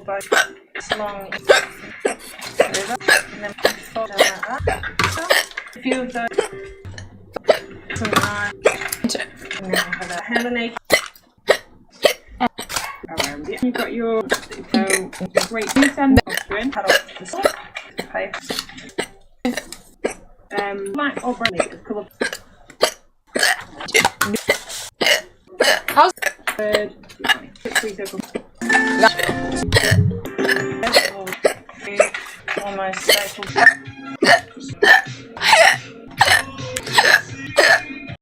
both long river, and then fold down like that. A few of those. Some and then have a hand and egg around it. You've got your great loose end offering, cut off the side, paper. Black or brown is colour. How's Third, 3 circles. Almost stapled.